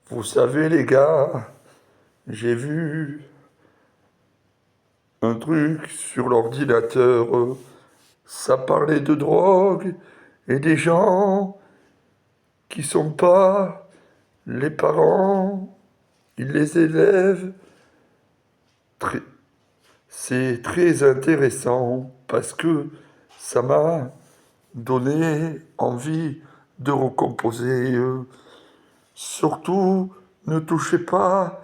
Vous savez les gars, j'ai vu un truc sur l'ordinateur, ça parlait de drogue et des gens qui sont pas les parents, ils les élèvent. Très- C'est très intéressant parce que ça m'a donné envie de recomposer. Surtout, ne touchez pas,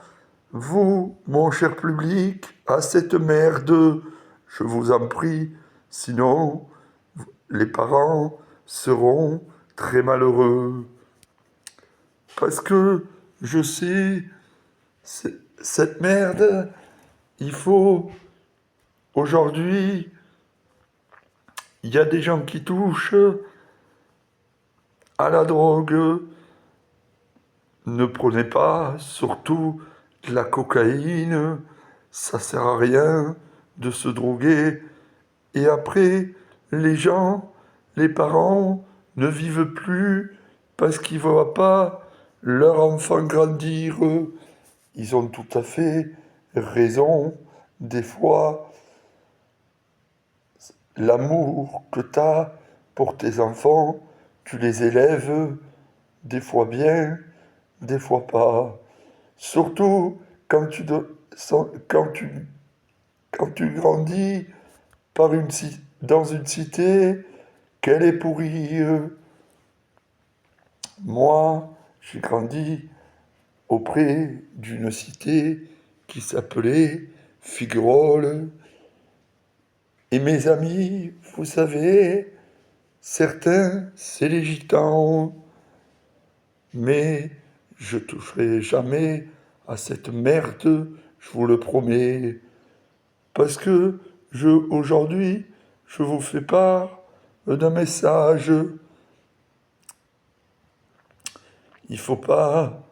vous, mon cher public, à cette merde. Je vous en prie, sinon les parents seront très malheureux. Parce que je sais, cette merde, il faut, aujourd'hui, il y a des gens qui touchent à la drogue. Ne prenez pas, surtout de la cocaïne, ça sert à rien de se droguer. Et après, les gens, les parents ne vivent plus parce qu'ils ne voient pas leur enfant grandir. Ils ont tout à fait raison. Des fois, l'amour que tu as pour tes enfants, tu les élèves, des fois bien, des fois pas. Surtout quand quand tu, quand tu grandis dans une cité, qu'elle est pourrie. Moi, j'ai grandi auprès d'une cité qui s'appelait Figuerolles. Et mes amis, vous savez, certains, c'est les gitans. Mais je toucherai jamais à cette merde, je vous le promets. Parce que aujourd'hui, je vous fais part d'un message. Il faut pas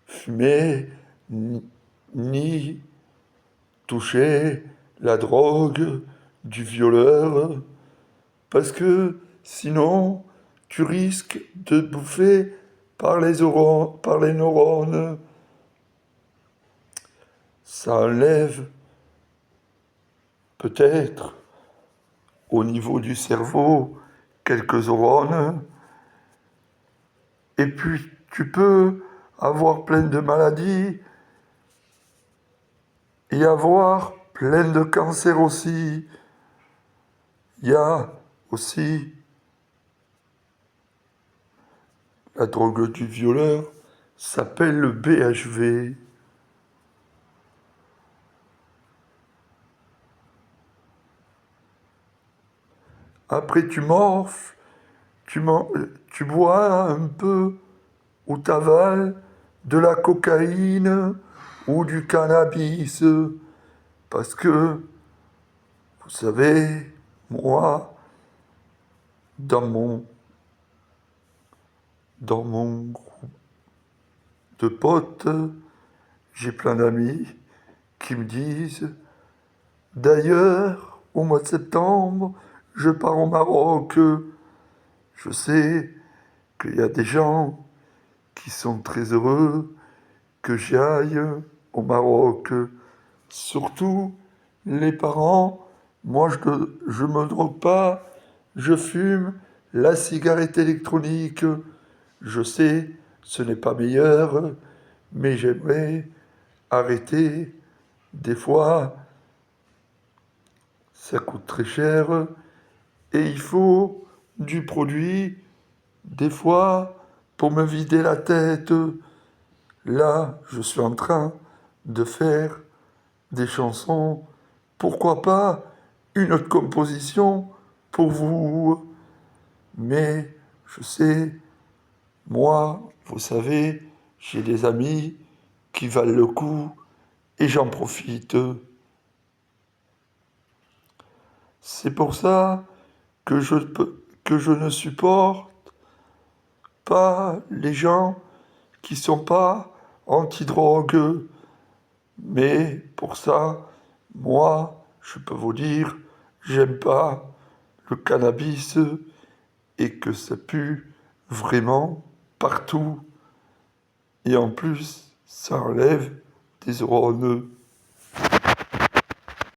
fumer ni toucher la drogue du violeur. Parce que sinon, tu risques de te bouffer par les neurones. Ça enlève peut-être au niveau du cerveau quelques neurones. Et puis tu peux avoir plein de maladies et avoir plein de cancers aussi. Il y a aussi la drogue du violeur, s'appelle le BHV. Après tu morfles, tu bois un peu ou t'avales de la cocaïne ou du cannabis. Parce que, vous savez, moi, dans mon, dans mon groupe de potes, j'ai plein d'amis qui me disent, d'ailleurs, au mois de septembre, je pars au Maroc. Je sais qu'il y a des gens qui sont très heureux que j'aille au Maroc. Surtout les parents. Moi, je me drogue pas. Je fume la cigarette électronique. Je sais, ce n'est pas meilleur, mais j'aimerais arrêter. Des fois, ça coûte très cher et il faut du produit, des fois, pour me vider la tête. Là, je suis en train de faire des chansons. Pourquoi pas une autre composition pour vous? Mais je sais, moi, vous savez, j'ai des amis qui valent le coup et j'en profite. C'est pour ça que je ne supporte pas les gens qui sont pas anti-drogue. Mais pour ça, moi, je peux vous dire, j'aime pas le cannabis et que ça pue vraiment partout. Et en plus, ça enlève des neurones.